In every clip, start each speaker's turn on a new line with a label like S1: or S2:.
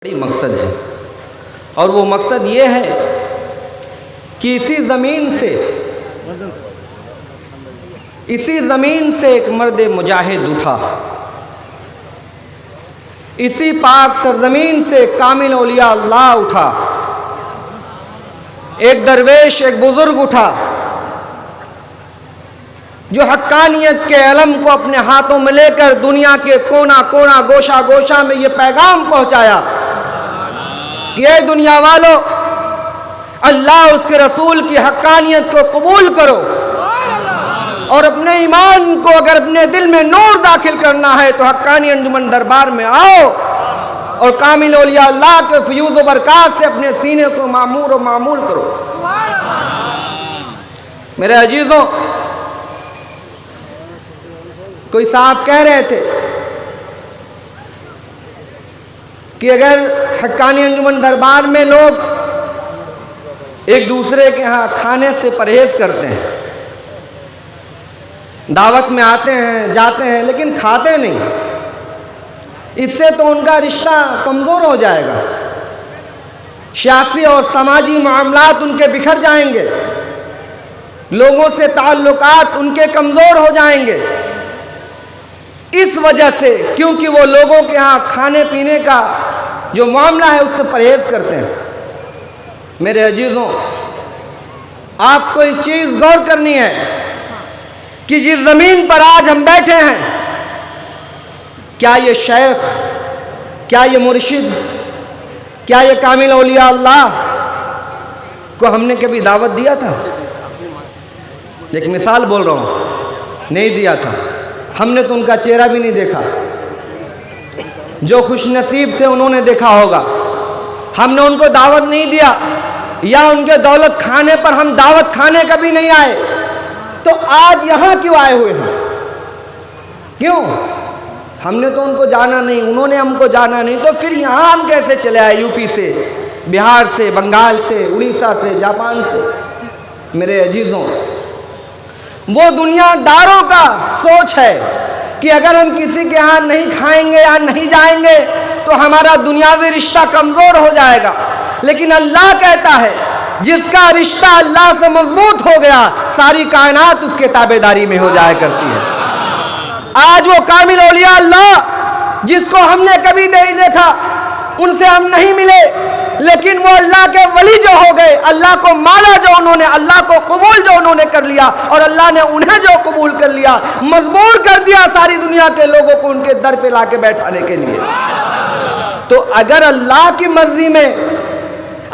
S1: بڑی مقصد ہے، اور وہ مقصد یہ ہے کہ اسی زمین سے ایک مرد مجاہد اٹھا، اسی پاک سرزمین سے کامل اولیاء اللہ اٹھا، ایک درویش، ایک بزرگ اٹھا جو حقانیت کے علم کو اپنے ہاتھوں میں لے کر دنیا کے کونا کونا، گوشہ گوشہ میں یہ پیغام پہنچایا کہ اے دنیا والو، اللہ اس کے رسول کی حقانیت کو قبول کرو، اور اپنے ایمان کو اگر اپنے دل میں نور داخل کرنا ہے تو حقانی انجمن دربار میں آؤ اور کامل اولیاء اللہ کے فیوض و برکات سے اپنے سینے کو معمور و معمول کرو۔ میرے عزیزوں، کوئی صاحب کہہ رہے تھے کہ اگر حقانی انجمن دربار میں لوگ ایک دوسرے کے ہاں کھانے سے پرہیز کرتے ہیں، دعوت میں آتے ہیں جاتے ہیں لیکن کھاتے نہیں، اس سے تو ان کا رشتہ کمزور ہو جائے گا، سیاسی اور سماجی معاملات ان کے بکھر جائیں گے، لوگوں سے تعلقات ان کے کمزور ہو جائیں گے، اس وجہ سے کیونکہ وہ لوگوں کے ہاں کھانے پینے کا جو معاملہ ہے اس سے پرہیز کرتے ہیں۔ میرے عزیزوں، آپ کو ایک چیز غور کرنی ہے کہ جس زمین پر آج ہم بیٹھے ہیں، کیا یہ شیخ، کیا یہ مرشد، کیا یہ کامل اولیاء اللہ کو ہم نے کبھی دعوت دیا تھا؟ ایک مثال بول رہا ہوں، نہیں دیا تھا، ہم نے تو ان کا چہرہ بھی نہیں دیکھا، جو خوش نصیب تھے انہوں نے دیکھا ہوگا، ہم نے ان کو دعوت نہیں دیا، یا ان کے دولت کھانے پر ہم دعوت کھانے کبھی نہیں آئے، تو آج یہاں کیوں آئے ہوئے ہیں؟ کیوں؟ ہم نے تو ان کو جانا نہیں، انہوں نے ہم کو جانا نہیں، تو پھر یہاں ہم کیسے چلے آئے؟ یو پی سے، بہار سے، بنگال سے، اڑیسہ سے، جاپان سے۔ میرے عزیزوں، وہ دنیا داروں کا سوچ ہے کہ اگر ہم کسی کے ہاں نہیں کھائیں گے یا نہیں جائیں گے تو ہمارا دنیاوی رشتہ کمزور ہو جائے گا، لیکن اللہ کہتا ہے جس کا رشتہ اللہ سے مضبوط ہو گیا، ساری کائنات اس کے تابعداری میں ہو جایا کرتی ہے۔ آج وہ کامل اولیاء اللہ جس کو ہم نے کبھی نہیں دیکھا، ان سے ہم نہیں ملے، لیکن وہ اللہ کے ولی جو ہو گئے، اللہ کو مانا جو انہوں نے، اللہ کو قبول جو انہوں نے کر لیا، اور اللہ نے انہیں جو قبول کر لیا، مجبور کر دیا ساری دنیا کے لوگوں کو ان کے در پہ لا کے بیٹھانے کے لیے۔ تو اگر اللہ کی مرضی میں،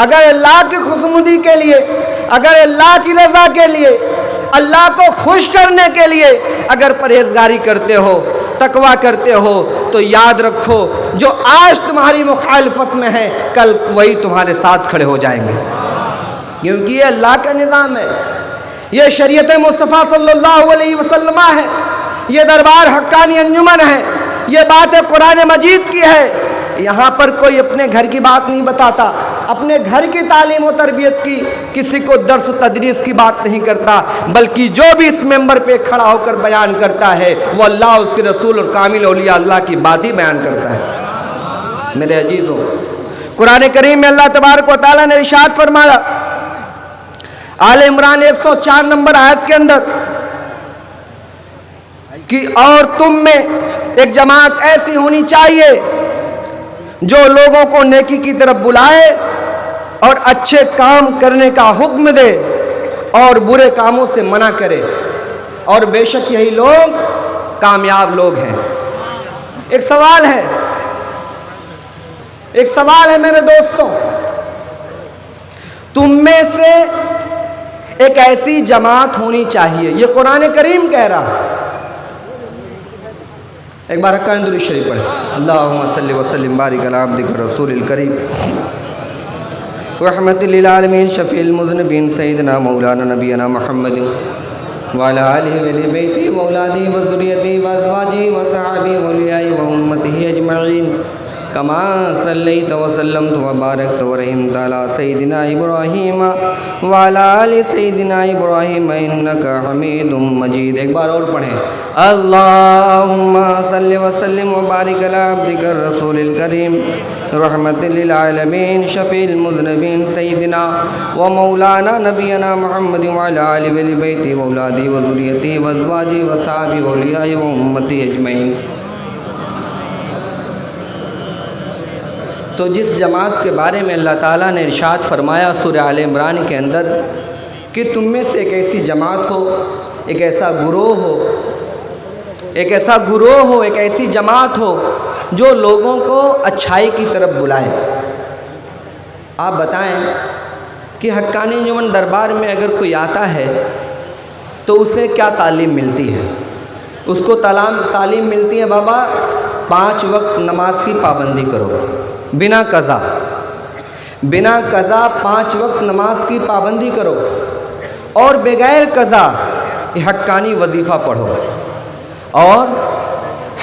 S1: اگر اللہ کی خوشنودی کے لیے، اگر اللہ کی رضا کے لیے، اللہ کو خوش کرنے کے لیے اگر پرہیزگاری کرتے ہو، تقویٰ کرتے ہو، تو یاد رکھو جو آج تمہاری مخالفت میں ہے، کل وہی تمہارے ساتھ کھڑے ہو جائیں گے، کیونکہ یہ اللہ کا نظام ہے، یہ شریعت مصطفیٰ صلی اللہ علیہ وسلم ہے، یہ دربار حقانی انجمن ہے، یہ بات قرآن مجید کی ہے۔ یہاں پر کوئی اپنے گھر کی بات نہیں بتاتا، اپنے گھر کی تعلیم و تربیت کی، کسی کو درس و تدریس کی بات نہیں کرتا، بلکہ جو بھی اس ممبر پہ کھڑا ہو کر بیان کرتا ہے وہ اللہ، اس کے رسول اور کامل اولیاء اللہ کی بات ہی بیان کرتا ہے۔ میرے عزیزوں، قرآن کریم میں اللہ تبارک و تعالیٰ نے ارشاد فرمایا، آل عمران 104 نمبر آیت کے اندر، کہ اور تم میں ایک جماعت ایسی ہونی چاہیے جو لوگوں کو نیکی کی طرف بلائے اور اچھے کام کرنے کا حکم دے اور برے کاموں سے منع کرے، اور بے شک یہی لوگ کامیاب لوگ ہیں۔ ایک سوال ہے میرے دوستوں، تم میں سے ایک ایسی جماعت ہونی چاہیے، یہ قرآن کریم کہہ رہا۔ ایک بار حقانی درود شریف پڑھیں، اللہم صلی وسلم بارک علی عبدک الرسول الکریم رحمت للعالمین شفیع المذنبین سیدنا مولانا نبینا محمد وعلی آلہ وآلِ بیتہ واولادہ وذریتہ وازواجہ وصحبہ واولیاء وامتہ اجمعین کما صلیت وسلمت وبارکت ورحمت علی سیدنا ابراہیم وعلی آل سیدنا ابراہیم انک حمید مجید۔ ایک بار اور پڑھیں، اللہم صلی وسلم وبارک علی عبدک الرسول الکریم رحمت للعالمین شفیع المذنبین سیدنا و مولانا نبینا محمد وعلی آلہ وآل بیتہ واولادہ وذریتہ وازواجہ وصحبہ واولیاء و امتی اجمعین۔ تو جس جماعت کے بارے میں اللہ تعالیٰ نے ارشاد فرمایا سورہ آل عمران کے اندر کہ تم میں سے ایک ایسی جماعت ہو، ایک ایسا گروہ ہو، ایک ایسی جماعت ہو جو لوگوں کو اچھائی کی طرف بلائے۔ آپ بتائیں کہ حقانی انجمن دربار میں اگر کوئی آتا ہے تو اسے کیا تعلیم ملتی ہے؟ اس کو تعلیم ملتی ہے بابا 5 وقت نماز کی پابندی کرو، بنا قضا 5 وقت نماز کی پابندی کرو، اور بغیر قضا یہ حقانی وظیفہ پڑھو، اور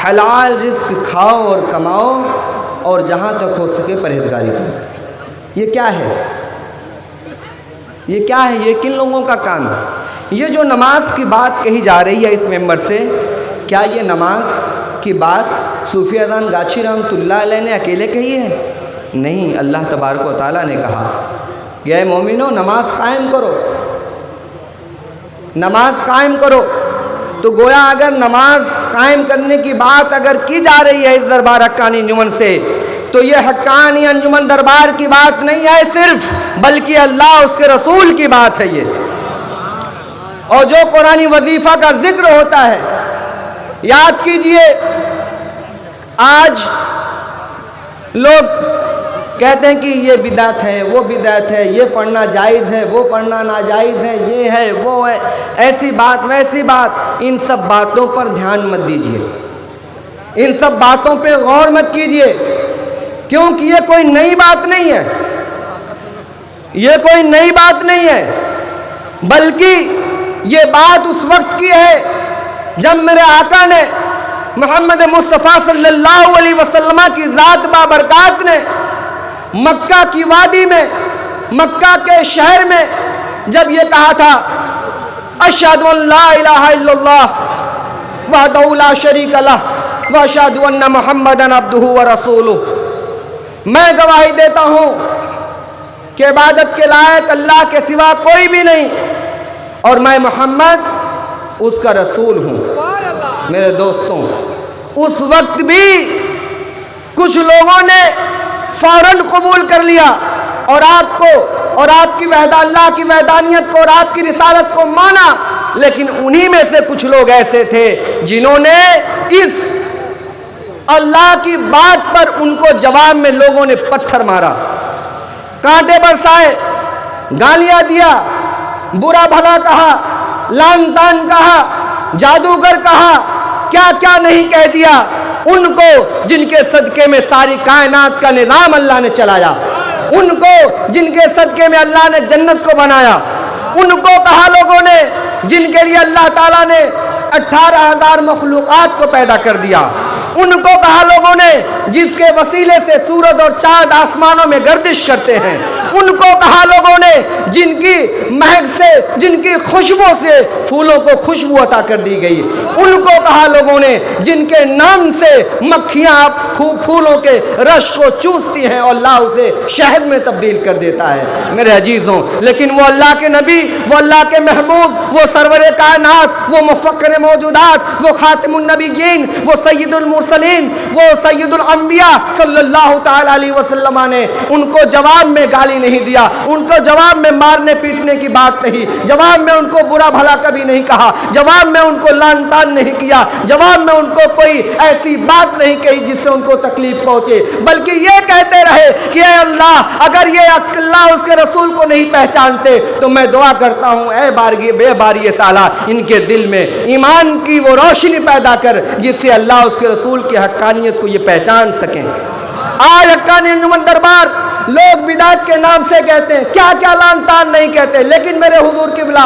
S1: حلال رزق کھاؤ اور کماؤ، اور جہاں تک ہو سکے پرہیزگاری کرو۔ یہ کیا ہے؟ یہ کن لوگوں کا کام ہے؟ یہ جو نماز کی بات کہی جا رہی ہے اس ممبر سے، کیا یہ نماز کی بات صوفی اذان گاچھی رحمۃ اللہ علیہ نے اکیلے کہی ہے؟ نہیں، اللہ تبارک و تعالیٰ نے کہا کہ اے مومنو نماز قائم کرو۔ تو گویا اگر نماز قائم کرنے کی بات اگر کی جا رہی ہے اس دربار حقانی انجمن سے، تو یہ حقانی انجمن دربار کی بات نہیں ہے صرف، بلکہ اللہ اس کے رسول کی بات ہے یہ۔ اور جو قرآنی وظیفہ کا ذکر ہوتا ہے، یاد کیجئے آج لوگ کہتے ہیں کہ یہ بدعت ہے، وہ بدعت ہے، یہ پڑھنا جائز ہے، وہ پڑھنا ناجائز ہے، یہ ہے، وہ ہے، ایسی بات ویسی بات۔ ان سب باتوں پر دھیان مت دیجئے، ان سب باتوں پہ غور مت کیجئے، کیونکہ یہ کوئی نئی بات نہیں ہے، بلکہ یہ بات اس وقت کی ہے جب میرے آقا نے محمد مصطفیٰ صلی اللہ علیہ وسلم کی ذات بابرکات نے مکہ کی وادی میں، مکہ کے شہر میں جب یہ کہا تھا اشہد ان لا الہ الا اللہ وحدہ لا شریک لہ واشہد ان محمدًا عبدہ ورسولہ، میں گواہی دیتا ہوں کہ عبادت کے لائق اللہ کے سوا کوئی بھی نہیں، اور میں محمد اس کا رسول ہوں۔ میرے دوستوں، اس وقت بھی کچھ لوگوں نے فوراً قبول کر لیا اور آپ کو اور آپ کی اللہ کی وحدانیت کو اور آپ کی رسالت کو مانا، لیکن انہی میں سے کچھ لوگ ایسے تھے جنہوں نے اس اللہ کی بات پر ان کو جواب میں لوگوں نے پتھر مارا، کانٹے برسائے، گالیاں دیا، برا بھلا کہا، لعن طعن کہا، جادوگر کہا، کیا کیا نہیں کہہ دیا ان کو جن کے صدقے میں ساری کائنات کا نظام اللہ نے چلایا، ان کو جن کے صدقے میں اللہ نے جنت کو بنایا، ان کو کہا لوگوں نے جن کے لیے اللہ تعالیٰ نے 18,000 مخلوقات کو پیدا کر دیا، ان کو کہا لوگوں نے جس کے وسیلے سے سورج اور چاند آسمانوں میں گردش کرتے ہیں، ان کو کہا لوگوں نے جن کی مہک سے، جن کی خوشبو سے پھولوں کو خوشبو عطا کر دی گئی، ان کو کہا لوگوں نے جن کے نام سے مکھیاں پھولوں کے رس کو چوستی ہیں اور اللہ اسے شہد میں تبدیل کر دیتا ہے۔ میرے عزیزوں، لیکن وہ اللہ کے نبی، وہ اللہ کے محبوب، وہ سرور کائنات، وہ مفکر موجودات، وہ خاتم النبیین، وہ سید المرسلین، وہ سید الانبیاء صلی اللہ تعالی علیہ وسلم نے ان کو جواب میں گالی نہیں دیا، ان کو جواب میں مارنے پیٹنے کی بات نہیں، جواب میں ان کو برا بھلا کبھی نہیں کہا، جواب میں ان کو لعن طعن نہیں کیا، جواب میں ان کو کوئی ایسی بات نہیں کہی جس سے ان کو تکلیف پہنچے، بلکہ یہ کہتے رہے کہ اے اللہ اگر یہ اللہ اس کے رسول کو نہیں پہچانتے تو میں دعا کرتا ہوں اے بے باری تعالیٰ ان کے دل میں ایمان کی وہ روشنی پیدا کر جس سے اللہ اس کے رسول کی حقانیت کو یہ پہچان سکیں۔ آج حقانی انجمن دربار لوگ بدعت کے نام سے کہتے ہیں، کیا کیا لعن طعن نہیں کہتے، لیکن میرے حضور قبلہ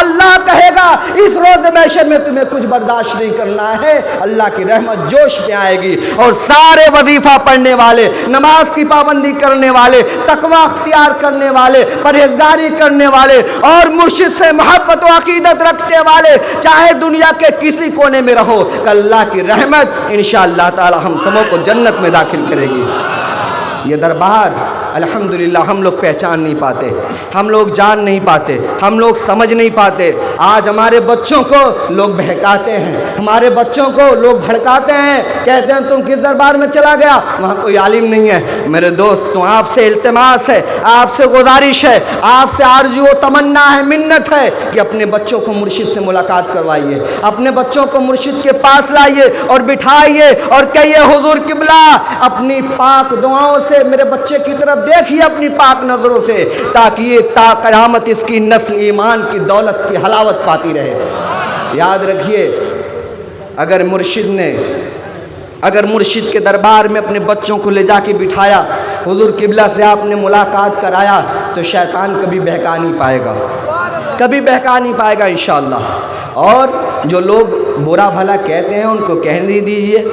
S1: اللہ کہے گا اس روز محشر میں تمہیں کچھ برداشت نہیں کرنا ہے، اللہ کی رحمت جوش میں آئے گی، اور سارے وظیفہ پڑھنے والے، نماز کی پابندی کرنے والے، تقوی اختیار کرنے والے، پرہیزگاری کرنے والے اور مرشد سے محبت و عقیدت رکھنے والے، چاہے دنیا کے کسی کونے میں رہو، کہ اللہ کی رحمت انشاءاللہ تعالی ہم سبوں کو جنت میں داخل کرے گی۔ یہ دربار الحمدللہ ہم لوگ پہچان نہیں پاتے، ہم لوگ جان نہیں پاتے، ہم لوگ سمجھ نہیں پاتے۔ آج ہمارے بچوں کو لوگ بہکاتے ہیں، ہمارے بچوں کو لوگ بھڑکاتے ہیں، کہتے ہیں تم کس دربار میں چلا گیا، وہاں کوئی عالم نہیں ہے۔ میرے دوستوں، آپ سے التماس ہے، آپ سے گزارش ہے، آپ سے آرزو و تمنا ہے، منت ہے کہ اپنے بچوں کو مرشد سے ملاقات کروائیے، اپنے بچوں کو مرشد کے پاس لائیے اور بٹھائیے اور کہیے حضور قبلہ اپنی پاک دعاؤں سے میرے بچے کی طرف دیکھیے، اپنی پاک نظروں سے، تاکہ یہ تا قیامت اس کی نسل ایمان کی دولت کی حلاوت پاتی رہے۔ یاد رکھیے، اگر مرشد کے دربار میں اپنے بچوں کو لے جا کے بٹھایا، حضور قبلہ سے آپ نے ملاقات کرایا، تو شیطان کبھی بہکا نہیں پائے گا، کبھی بہکا نہیں پائے گا انشاءاللہ۔ اور جو لوگ برا بھلا کہتے ہیں ان کو کہنے دیجئے،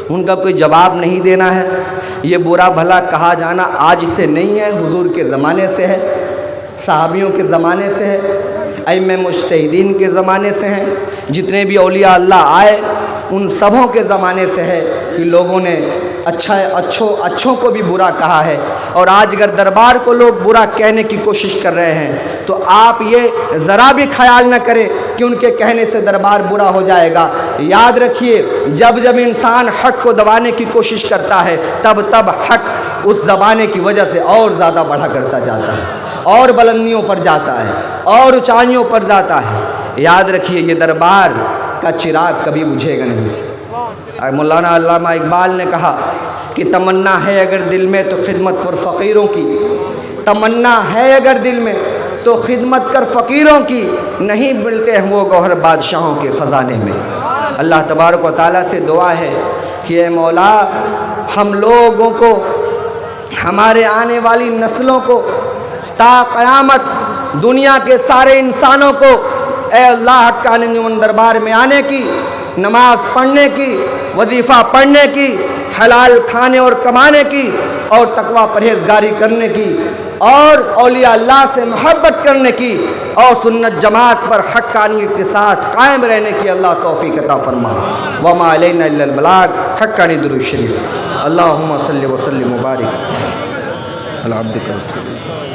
S1: ان کا کوئی جواب نہیں دینا ہے۔ یہ برا بھلا کہا جانا آج سے نہیں ہے، حضور کے زمانے سے ہے، صحابیوں کے زمانے سے ہے، ائمہ مجتہدین کے زمانے سے ہیں، جتنے بھی اولیاء اللہ آئے ان سبوں کے زمانے سے ہے کہ لوگوں نے اچھوں کو بھی برا کہا ہے۔ اور آج اگر دربار کو لوگ برا کہنے کی کوشش کر رہے ہیں تو آپ یہ ذرا بھی خیال نہ کریں کہ ان کے کہنے سے دربار برا ہو جائے گا۔ یاد رکھیے، جب انسان حق کو دبانے کی کوشش کرتا ہے تب حق اس دبانے کی وجہ سے اور زیادہ بڑھا کرتا جاتا ہے، اور بلندیوں پر جاتا ہے، اور اونچائیوں پر جاتا ہے۔ یاد رکھیے، یہ دربار کا چراغ کبھی بجھے گا نہیں۔ مولانا علامہ اقبال نے کہا کہ تمنا ہے اگر دل میں تو خدمت کر فقیروں کی، تمنا ہے اگر دل میں تو خدمت کر فقیروں کی، نہیں ملتے ہیں وہ گوہر بادشاہوں کے خزانے میں۔ اللہ تبارک و تعالیٰ سے دعا ہے کہ اے مولا، ہم لوگوں کو، ہمارے آنے والی نسلوں کو، تا قیامت دنیا کے سارے انسانوں کو اے اللہ حقانی انجمن دربار میں آنے کی، نماز پڑھنے کی، وظیفہ پڑھنے کی، حلال کھانے اور کمانے کی، اور تقوی پرہیزگاری کرنے کی، اور اولیاء اللہ سے محبت کرنے کی، اور سنت جماعت پر حقانیت کے ساتھ قائم رہنے کی اللہ توفیق عطا فرما۔ وما علینا الا البلاغ۔ حقانی درود شریف۔ اللہم صلی وسلم وبارک علی عبدک رسول